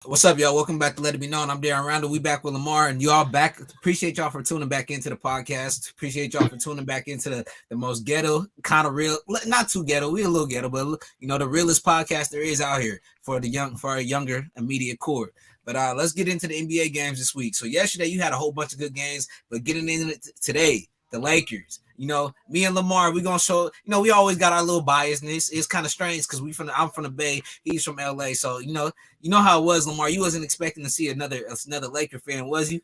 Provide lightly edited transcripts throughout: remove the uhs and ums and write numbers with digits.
What's up, y'all? Welcome back to Let It Be Known. I'm Darren Randall. We back with Lamar, and y'all back. Appreciate y'all for tuning back into the podcast. Appreciate y'all for tuning back into the most ghetto, kind of real, not too ghetto. We a little ghetto, but the realest podcast there is out here for our younger immediate core. But let's get into the NBA games this week. So yesterday you had a whole bunch of good games, but getting into today, the Lakers. Me and Lamar, we gonna show. We always got our little biasness. It's kind of strange because I'm from the Bay, he's from LA, so you know how it was, Lamar. You wasn't expecting to see another Laker fan, was you?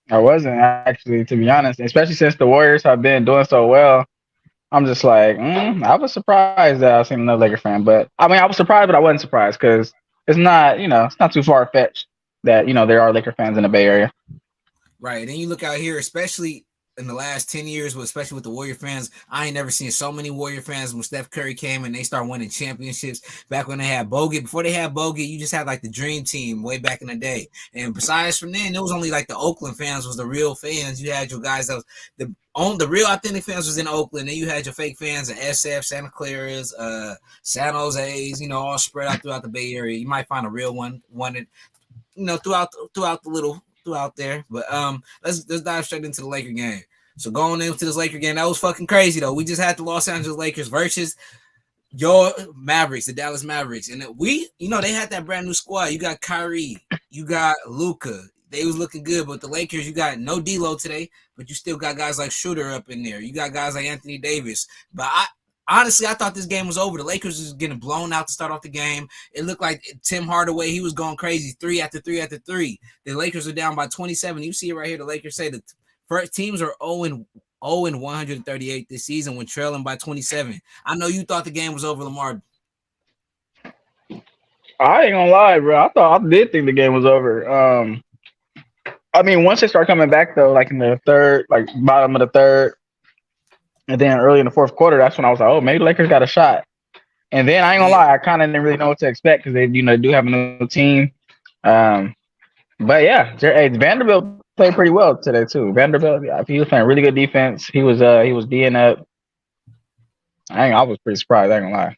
I wasn't actually, to be honest, especially since the Warriors have been doing so well. I'm just like, I was surprised that I seen another Laker fan, but I mean, I was surprised, but I wasn't surprised because it's not too far fetched that there are Laker fans in the Bay Area. Right. And you look out here, especially in the last 10 years, especially with the Warrior fans. I ain't never seen so many Warrior fans when Steph Curry came and they start winning championships. Back when they had Bogut, before they had Bogut, you just had like the dream team way back in the day. And besides from then, it was only like the Oakland fans was the real fans. You had your guys that was the real authentic fans was in Oakland. Then you had your fake fans in SF, Santa Clara's, San Jose's, all spread out throughout the Bay Area. You might find a real one throughout the little throughout there. But let's dive straight into the Laker game. So going into this Laker game, that was fucking crazy though. We just had the Los Angeles Lakers versus your Mavericks, the Dallas Mavericks, and they had that brand new squad. You got Kyrie, you got Luka. They was looking good, but the Lakers, you got no D'Lo today, but you still got guys like Shooter up in there. You got guys like Anthony Davis. But honestly, I thought this game was over. The Lakers was getting blown out to start off the game. It looked like Tim Hardaway, he was going crazy, three after three after three. The Lakers are down by 27. You see it right here. The Lakers say that first teams are 0 and 138 this season when trailing by 27. I know you thought the game was over, Lamar. I ain't gonna lie, bro. I did think the game was over. I mean, once they start coming back though, like in the third, like bottom of the third, and then early in the fourth quarter, that's when I was like, oh, maybe the Lakers got a shot. And then I ain't gonna lie, I kind of didn't really know what to expect because they, do have a new team. Um, but yeah, hey, Vanderbilt played pretty well today too. Vanderbilt, yeah, he was playing really good defense. He was D'ing up. I was pretty surprised. I ain't gonna lie.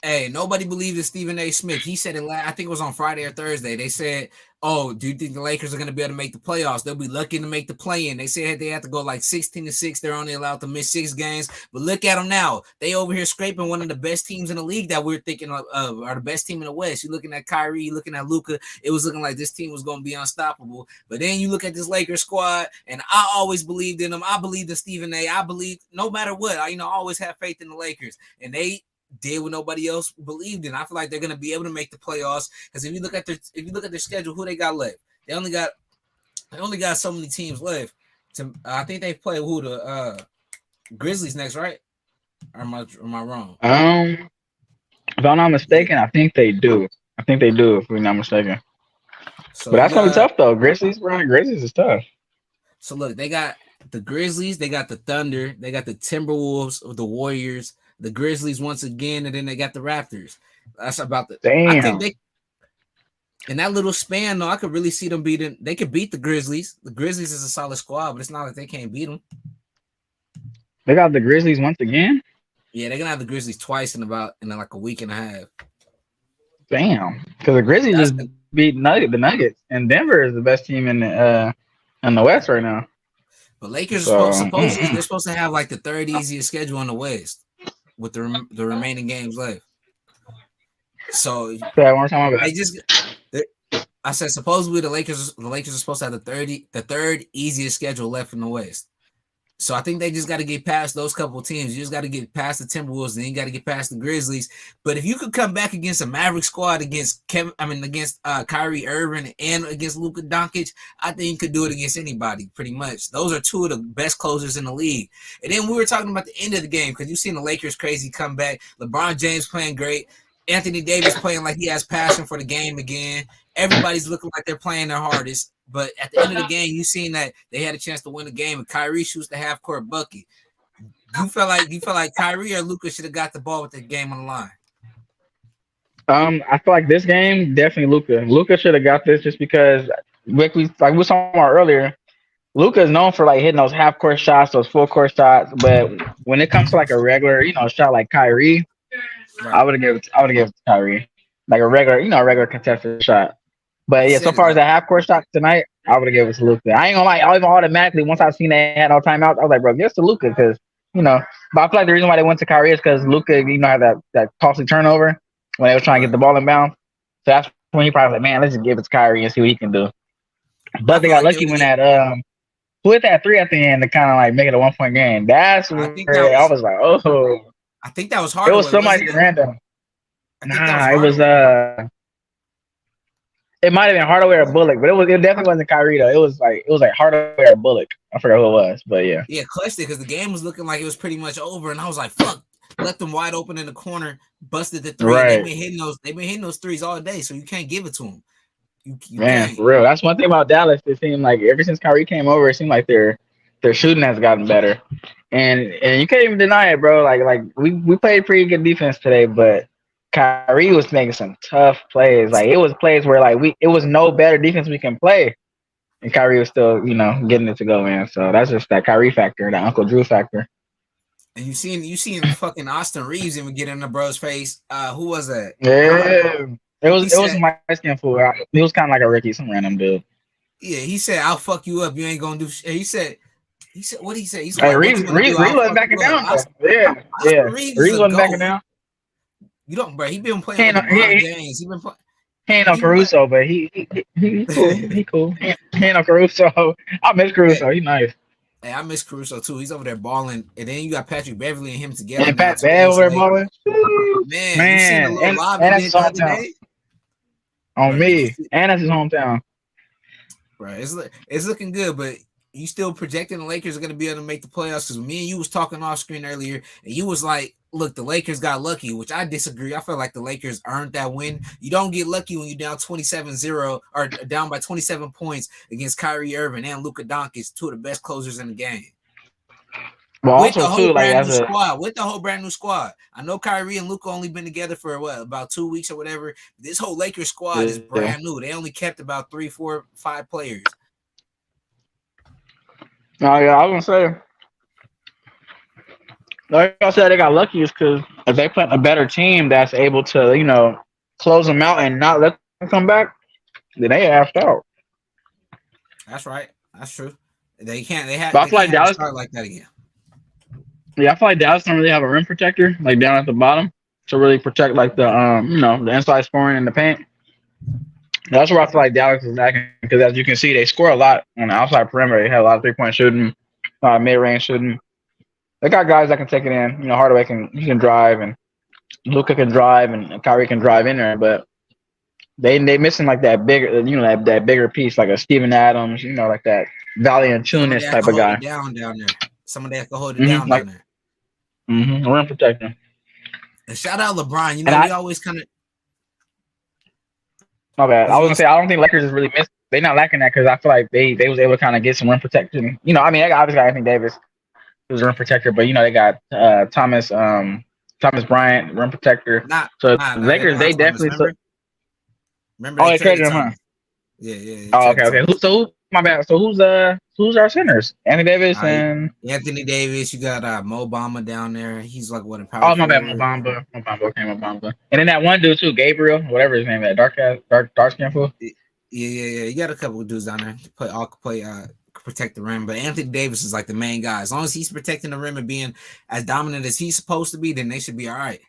Hey, nobody believed in Stephen A. Smith. He said it. I think it was on Friday or Thursday. They said, "Oh, do you think the Lakers are going to be able to make the playoffs? They'll be lucky to make the play-in." They said they have to go like 16-6. They're only allowed to miss 6 games. But look at them now. They over here scraping one of the best teams in the league that we're thinking of are the best team in the West. You're looking at Kyrie, you're looking at Luka. It was looking like this team was going to be unstoppable. But then you look at this Lakers squad, and I always believed in them. I believed in Stephen A. I believe no matter what, I always have faith in the Lakers, and they did what nobody else believed in. I feel like they're gonna be able to make the playoffs because if you look at their schedule, who they got left? They only got so many teams left. I think they play who the Grizzlies next, right? Or am I wrong? If I'm not mistaken, I think they do. I think they do. If we're not mistaken, So but you that's gonna be got tough though. Grizzlies, bro. Grizzlies is tough. so look, they got the Grizzlies, they got the Thunder, they got the Timberwolves, the Warriors, the Grizzlies once again, and then they got the Raptors. That's about the. I think Damn, they in that little span, though, I could really see them beating. They could beat the Grizzlies. The Grizzlies is a solid squad, but it's not like they can't beat them. they got the Grizzlies once again. Yeah, they're gonna have the Grizzlies twice in like a week and a half. Damn, because the Grizzlies That's just beat the Nuggets, and Denver is the best team in the West right now. but Lakers are So supposedly they're supposed to have like the third easiest schedule in the West with the remaining games left. So say that one time. they just I said supposedly the Lakers are supposed to have the third easiest schedule left in the West. So I think they just got to get past those couple of teams. You just got to get past the Timberwolves, and then you got to get past the Grizzlies. But if you could come back against a Maverick squad against Kyrie Irving and against Luka Doncic, I think you could do it against anybody. Pretty much, those are two of the best closers in the league. And then we were talking about the end of the game because you've seen the Lakers crazy comeback. LeBron James playing great. Anthony Davis playing like he has passion for the game again. Everybody's looking like they're playing their hardest. But at the end of the game, you seen that they had a chance to win the game, and Kyrie shoots the half court bucket. You felt like Kyrie or Luka should have got the ball with the game on the line. I feel like this game definitely Luca. Luca should have got this just because like we were talking about earlier. Luca is known for like hitting those half court shots, those full court shots. But when it comes to like a regular, shot like Kyrie, Right. I would have given it to Kyrie. like a regular, regular contested shot. He But yeah, so said it far as like a half court shot tonight, I would have given it to Luka. I ain't gonna lie, I even automatically once I seen they had no timeouts, I was like, bro, give it to Luka because you know. But I feel like the reason why they went to Kyrie is because Luka, had that costly turnover when they were trying to get right. the ball in bounds. So that's when he probably was like, man, let's just give it to Kyrie and see what he can do. I But they feel got like they lucky would when get. that who hit that three at the end to kind of like make it a 1 point game. That's I think that where I was. was like, oh, I think that was it was Hardaway, wasn't somebody it? random. I think that was Nah, it was Hardaway. it might have been Hardaway or Bullock, but it definitely wasn't Kyrie though. It was like Hardaway or Bullock. I forgot who it was, but yeah. Yeah, clutched it because the game was looking like it was pretty much over, and I was like, "Fuck!" Left them wide open in the corner, busted the three, and they've Right. been hitting those. They've been hitting those threes all day, so you can't give it to them. You Man, can't. for real. That's one thing about Dallas. It seemed like ever since Kyrie came over, it seemed like their shooting has gotten better. And you can't even deny it, bro. Like we played pretty good defense today, but Kyrie was making some tough plays. Like it was plays where it was no better defense we can play. And Kyrie was still, getting it to go in. So that's just that Kyrie factor, that Uncle Drew factor. And you seen fucking Austin Reeves even get in the bro's face. Who was that? Yeah. It He was said, some light skin fool. He was kind of like a rookie, some random dude. "Yeah." He said, "I'll fuck you up. You ain't gonna do." He said, what did he say? He said, Hey, like, what Reeves, you gonna do? Reeves I'll wasn't fuck backing you up. down though. Yeah, yeah. Austin Reeves is Reeves a wasn't backing goat. down. You don't, bro. He been He playing ain't with no, LeBron he, James. He been playing. he ain't no Caruso, but he cool. He cool. He ain't no Caruso. I miss Caruso. He nice. Hey, I miss Caruso too. He's over there balling, and then you got Patrick Beverly and him together And now Pat too. Bev over there Like, balling. man, you seen the Man, little and lob he that's his did the other hometown. day, On bro? Did you me. see, And that's his hometown. bro? It's looking good, but you still projecting the Lakers are going to be able to make the playoffs? Because me and you was talking off screen earlier, and you was like, "Look, the Lakers got lucky," which I disagree. I feel like the Lakers earned that win. You don't get lucky when you're down 27-0 or down by 27 points against Kyrie Irving and Luka Doncic, two of the best closers in the game. But With the also whole too, like brand as new a squad, I know Kyrie and Luka only been together for about 2 weeks or whatever. This whole Lakers squad is yeah. brand new. They only kept about 3, 4, 5 players. Oh yeah, I was gonna say, like I said, they got lucky is because if they put a better team that's able to, close them out and not let them come back, then they asked out. That's right. That's true. They can't. They But I feel can't like have a Dallas, start like that again. yeah, I feel like Dallas don't really have a rim protector like down at the bottom to really protect like the inside scoring in the paint. That's where I feel like Dallas is lacking because as you can see, they score a lot on the outside perimeter. They have a lot of 3-point shooting, mid range shooting. They got guys that can take it in. Hardaway can drive and Luka can drive and Kyrie can drive in there, but they missing like that bigger, that bigger piece like a Steven Adams, like that Somebody Valanciunas that type can of hold guy. it down there. Somebody that can hold it down Like down there. rim protector. And shout out LeBron. And We always kind of. my bad. Was I you was gonna gonna say I don't think Lakers is really missing. They're not lacking that because I feel like they was able to kind of get some rim protection. They obviously got Anthony Davis, who's a rim protector, but they got Thomas Bryant, rim protector. Not, So nah, nah, they Lakers, don't have they Thomas. definitely. Remember they They traded traded him, huh? Thomas. Yeah, they Oh, traded okay. Thomas. My bad. So who's our centers? Anthony Davis and Anthony Davis. You got Mo Bamba down there. He's like what a power my bad, forward. Mobamba. Mobamba. And then that one dude too, Gabriel, whatever his name is, dark skin fool. Yeah. You got a couple of dudes down there to protect the rim, but Anthony Davis is like the main guy. As long as he's protecting the rim and being as dominant as he's supposed to be, then they should be all right.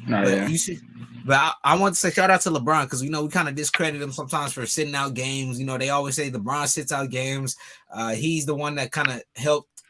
But I want to say shout out to LeBron because we kind of discredit him sometimes for sitting out games. They always say LeBron sits out games. He's the one that kind of helped,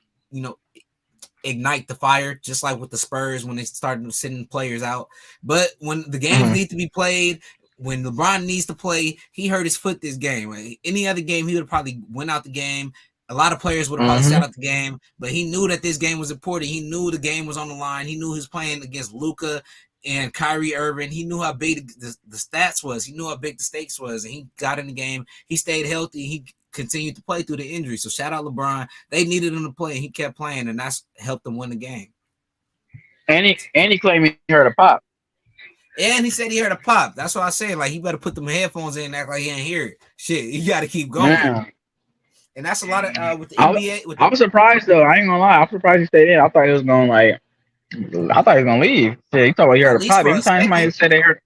ignite the fire, just like with the Spurs when they started sending players out. But when the games need to be played, when LeBron needs to play, he hurt his foot this game. Right? Any other game, he would have probably went out the game. A lot of players would have probably sat out the game, but he knew that this game was important. He knew the game was on the line. He knew he was playing against Luka and Kyrie Irving. He knew how big the stats was. He knew how big the stakes was, and he got in the game. He stayed healthy. He continued to play through the injury. So shout out LeBron. They needed him to play, and he kept playing, and that's helped them win the game. And he claimed he heard a pop. And he said he heard a pop. That's what I said. Like, he better put them headphones in and act like he ain't hear it. Shit, you got to keep going. Yeah. And that's a lot of with the NBA. I was surprised though. I ain't gonna lie. I was surprised he stayed in. I thought he was going like I thought he was gonna leave. Yeah, you talking about you At heard a least pop. for a Anytime somebody second. said they heard,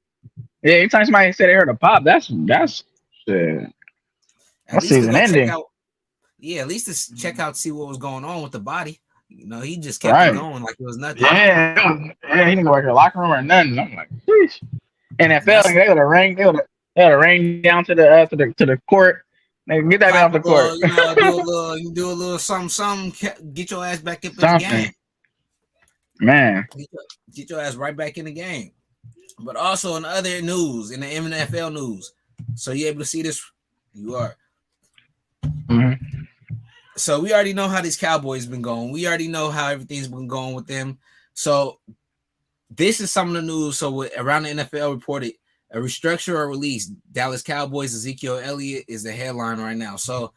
yeah, anytime somebody said they heard a pop, shit. At That's least to season go check ending, out. Yeah, at least to check out, see what was going on with the body. He just kept it right? going like it was nothing. Yeah, he didn't go back to the locker room or nothing. I'm like, sheesh. And NFL, that's they would have ring down to the court. They get that man clap off a the court. little, do a little something, get your ass back up in the Something, game. man. Get your ass right back in the game. But also in other news, in the NFL news, so you able to see this? You are. Mm-hmm. So we already know how these Cowboys been going. We already know how everything's been going with them. So this is some of the news. So around the NFL reported a restructure or release. Dallas Cowboys Ezekiel Elliott is the headline right now. So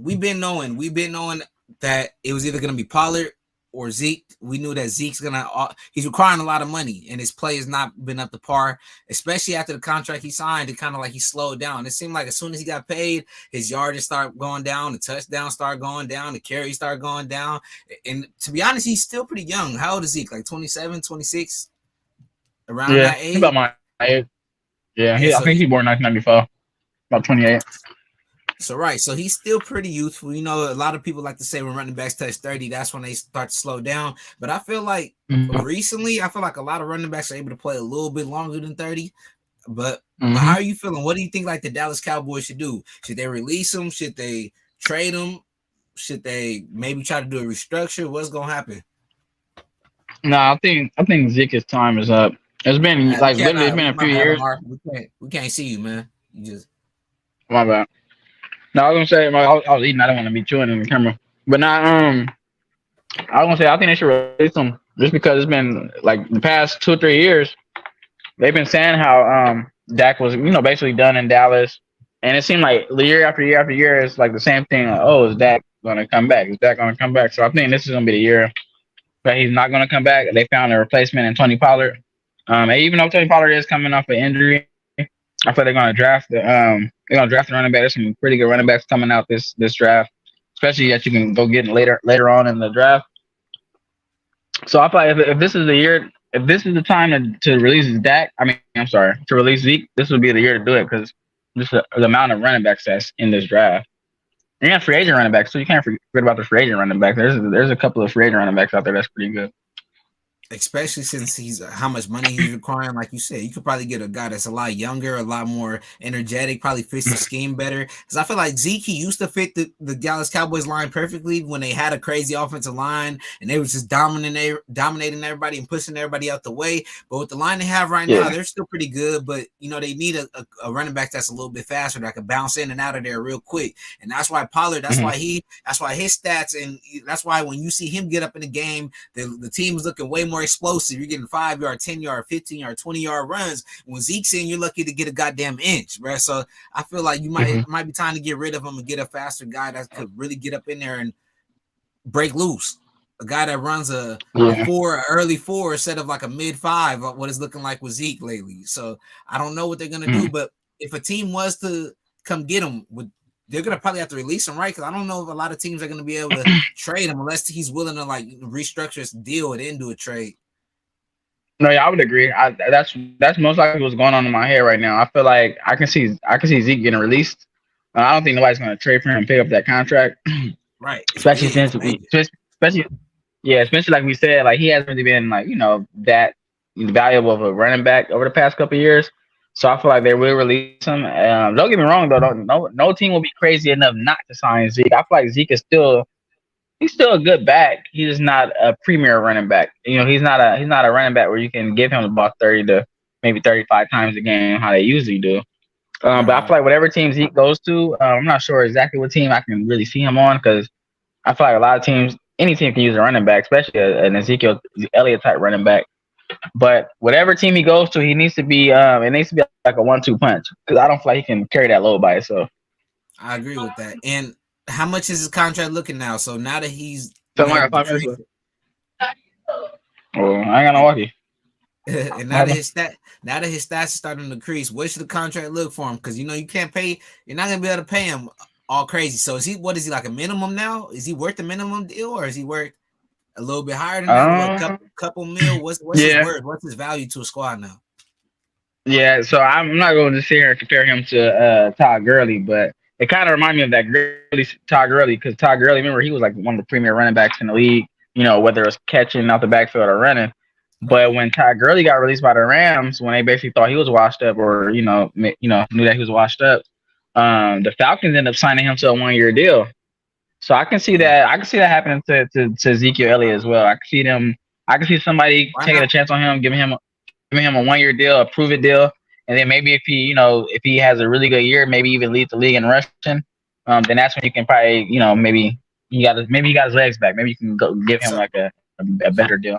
we've been knowing that it was either going to be Pollard or Zeke. We knew that Zeke's he's requiring a lot of money, and his play has not been up to par, especially after the contract he signed. It kind of like he slowed down. It seemed like as soon as he got paid, his yardage started going down, the touchdowns started going down, the carries started going down. And to be honest, he's still pretty young. How old is Zeke? Like 27, 26, around Yeah, that he age? about my age. Yeah, Yeah, I think he born 1994, about 28. So he's still pretty youthful. A lot of people like to say when running backs touch 30, that's when they start to slow down. But I feel like recently, a lot of running backs are able to play a little bit longer than 30. But how are you feeling? What do you think like the Dallas Cowboys should do? Should they release him? Should they trade him? Should they maybe try to do a restructure? What's gonna happen? No, I think Zeke's time is up. It's been like literally, it's been a My few bad, years. Omar. We can't see you, man. You just My bad. No, I was gonna say, I was eating. I don't want to be chewing in the camera, but not. I was gonna say, I think they should release them just because it's been like the past 2 or 3 years. They've been saying how Dak was, basically done in Dallas, and it seemed like year after year after year, it's like the same thing. Like, oh, is Dak gonna come back? Is Dak gonna come back? So I think this is gonna be the year that he's not gonna come back. They found a replacement in Tony Pollard. And even though Tony Pollard is coming off an injury, I feel they're gonna draft the running back. There's some pretty good running backs coming out this draft, especially that you can go get later on in the draft. So I feel like if this is the year, if this is the time to release Dak, I'm sorry, to release Zeke, this would be the year to do it because just the amount of running backs that's in this draft. And you have free agent running backs, so you can't forget about the free agent running backs. There's a couple of free agent running backs out there that's pretty good. especially since he's how much money he's requiring. Like you said, you could probably get a guy that's a lot younger, a lot more energetic, probably fits the scheme better. Because I feel like Zeke, he used to fit the Dallas Cowboys line perfectly when they had a crazy offensive line and they was just dominating everybody and pushing everybody out the way. But with the line they have right now, they're still pretty good. But they need a running back that's a little bit faster that can bounce in and out of there real quick. And that's why Pollard, that's why his stats, and that's why when you see him get up in the game, the team is looking way more explosive. You're getting 5-yard, 10-yard, 15-yard, 20-yard runs. When Zeke's in, you're lucky to get a goddamn inch, bro. So I feel like you might be time to get rid of him and get a faster guy that could really get up in there and break loose. A guy that runs a early four instead of like a mid five, what it's looking like with Zeke lately. So I don't know what they're gonna do, but if a team was to come get him, they're gonna probably have to release him, right? Because I don't know if a lot of teams are gonna be able to trade him unless he's willing to like restructure his deal and then do a trade. No, yeah, I would agree. That's most likely what's going on in my head right now. I feel like I can see Zeke getting released. I don't think nobody's going to trade for him and pay up that contract. Right. especially like we said, like he hasn't really been like that valuable of a running back over the past couple of years. So I feel like they will release him. Don't get me wrong though, no team will be crazy enough not to sign Zeke. I feel like Zeke is he's still a good back. He's just not a premier running back. He's not a running back where you can give him the ball 30 to maybe 35 times a game, how they usually do. But I feel like whatever team Zeke goes to, I'm not sure exactly what team I can really see him on because I feel like a lot of teams, any team can use a running back, especially an Ezekiel Elliott type running back. But whatever team he goes to, he needs to be it needs to be like a 1-2 punch because I don't feel like he can carry that load by himself. I agree with that. And how much is his contract looking now? So now that he's so like 5 minutes left. Oh, I ain't got no walkie. And now that his stats are starting to increase, what should the contract look for him? Because you can't pay, you're not gonna be able to pay him all crazy. So what is he like a minimum now? Is he worth the minimum deal or is he worth A little bit higher than that. What couple mil? What's his yeah. worth? What's his value to a squad now? Yeah, so I'm not going to sit here and compare him to Todd Gurley, but it kind of reminds me of that Todd Gurley, because Todd Gurley, remember, he was like one of the premier running backs in the league, you know, whether it was catching out the backfield or running. But when Todd Gurley got released by the Rams, when they basically thought he was washed up, or knew that he was washed up, the Falcons ended up signing him to a 1-year deal. So I can see that. I can see that happening to Ezekiel Elliott as well. I can see somebody taking a chance on him, giving him a 1-year deal, a prove it deal, and then maybe if he has a really good year, maybe even lead the league in rushing, then that's when you can probably, maybe he got his legs back. Maybe you can go give him like a better deal.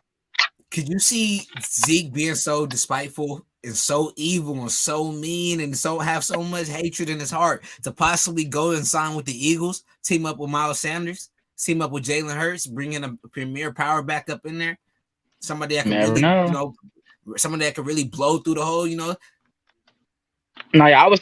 Could you see Zeke being so despiteful and so evil and so mean and have so much hatred in his heart to possibly go and sign with the Eagles, team up with Miles Sanders, team up with Jalen Hurts, bring in a premier power back up in there, somebody that can somebody that could really blow through the hole, No, yeah, I was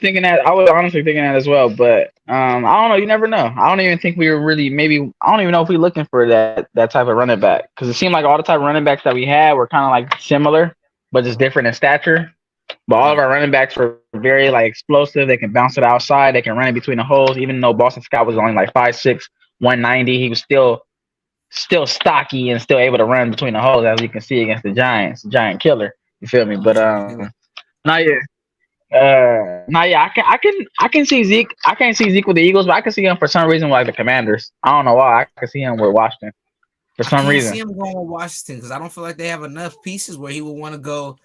honestly thinking that as well, but I don't know. You never know. I don't even think we were really I don't even know if we're looking for that type of running back, because it seemed like all the type of running backs that we had were kind of like similar, but just different in stature. But all of our running backs were very like explosive. They can bounce it outside. They can run in between the holes. Even though Boston Scott was only like 5'6", 190, he was still stocky and still able to run between the holes, as you can see against the Giants. Giant killer. You feel me? But I can see Zeke. I can't see Zeke with the Eagles, but I can see him for some reason with like the Commanders. I don't know why. I can see him with Washington for some reason. I see him going with Washington because I don't feel like they have enough pieces where he would want to go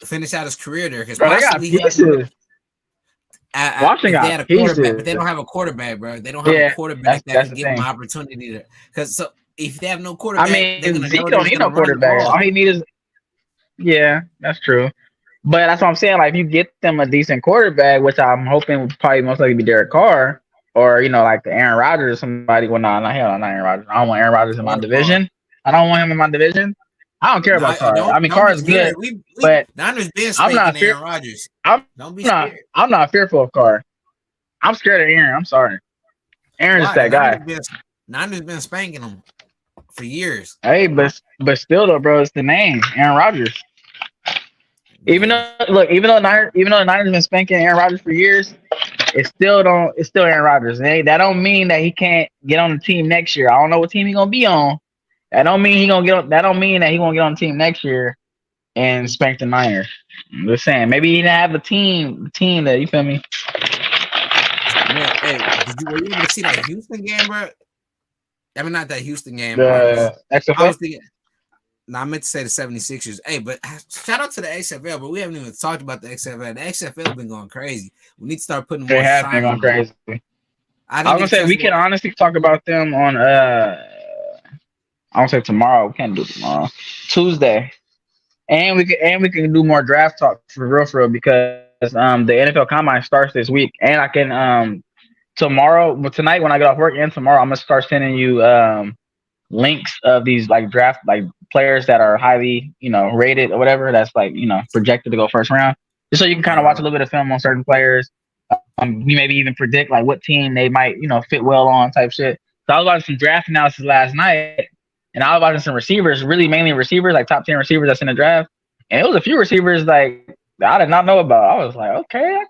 finish out his career there. Because they got pieces. Washington got pieces. But they don't have a quarterback, bro. They don't have a quarterback that can give him opportunity to. Because if they have no quarterback, Zeke don't need no quarterback. All he needs is that's true. But that's what I'm saying. Like, if you get them a decent quarterback, which I'm hoping would probably most likely be Derek Carr, or like the Aaron Rodgers or somebody. Well, not Aaron Rodgers. I don't want Aaron Rodgers in my division. I don't want him in my division. I don't care about Carr. I mean, Carr is good, but I'm not Aaron Rodgers. I'm not fearful of Carr. I'm scared of Aaron. I'm sorry. Aaron's that guy. Niners been spanking him for years. Hey, but still though, bro, it's the name Aaron Rodgers. Even though the Niners been spanking Aaron Rodgers for years, it's still Aaron Rodgers. And that don't mean that he can't get on the team next year. I don't know what team he's gonna be on. That don't mean that he gonna get on the team next year and spank the Niners. I'm just saying, maybe he didn't have the team that, you feel me? Man, hey, were you able to see that Houston game, bro? I mean, not that Houston game. The XFL? I was thinking. No, I meant to say the 76ers. Hey, but shout out to the XFL, but we haven't even talked about the XFL. The XFL been going crazy. We need to start putting more. They have been going crazy. I was gonna say we can honestly talk about them on I won't say tomorrow. We can't do it tomorrow. Tuesday. And we can do more draft talk for real because the NFL Combine starts this week. And I can tonight when I get off work and tomorrow I'm gonna start sending you links of these like draft players that are highly rated or whatever, that's projected to go first round, just so you can kind of watch a little bit of film on certain players. You maybe even predict like what team they might fit well on type shit. So I was watching some draft analysis last night, and I was watching some receivers, really mainly receivers, like top 10 receivers that's in the draft, and it was a few receivers like that I did not know about. I was like, okay,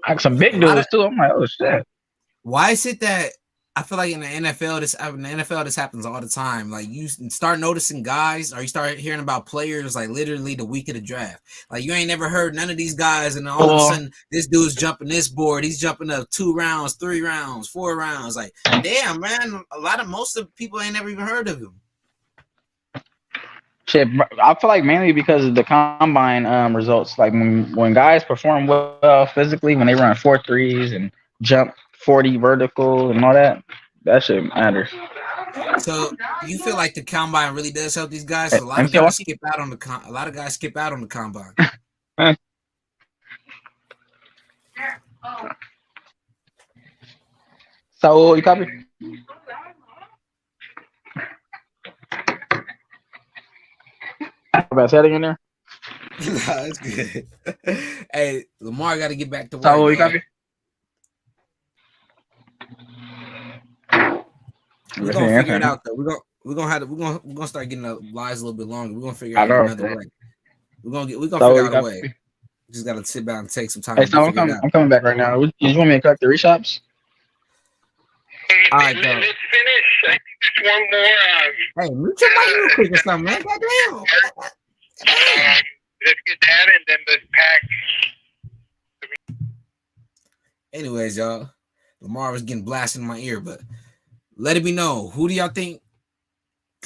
like some big dudes too. I'm like, oh shit. Why is it that I feel like in the NFL, this happens all the time. Like, you start noticing guys, or you start hearing about players like literally the week of the draft. Like, you ain't never heard none of these guys, and all of a sudden this dude's jumping this board. He's jumping up 2 rounds, 3 rounds, 4 rounds. Like, damn, man, most of the people ain't never even heard of him. Shit, I feel like mainly because of the combine results. Like when guys perform well physically, when they run 4.3s and jump 40 vertical and all that shit matters. So you feel like the combine really does help these guys? A lot of guys skip out on the combine. So you copy? About setting in there? Nah, that's good. Hey, Lamar got to get back to work. So you copy? We're gonna figure it out though. we're gonna start getting the lives a little bit longer. We're gonna figure I out know. another way. We're gonna So figure we out a got. way. Just gotta sit back and take some time Hey, to so I'm figure it coming. out. I'm coming back right now. You just want me to collect the reshops? All right, though. Let's finish. I think there's one more. Hey, mute your mic real quick or something, man. Goddamn. Let's get that and then let's pack. Anyways, y'all, Lamar was getting blasted in my ear, but let it be known. Who do y'all think?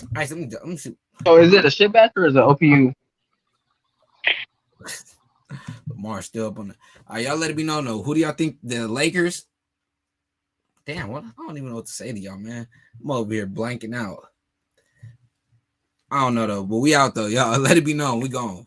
All right, let me see. So is it a shit batch or is it OPU? Lamar's still up on the. All right, y'all let it be known, though. Who do y'all think the Lakers? Damn, what? I don't even know what to say to y'all, man. I'm over here blanking out. I don't know, though, but we out, though. Y'all let it be known. We gone.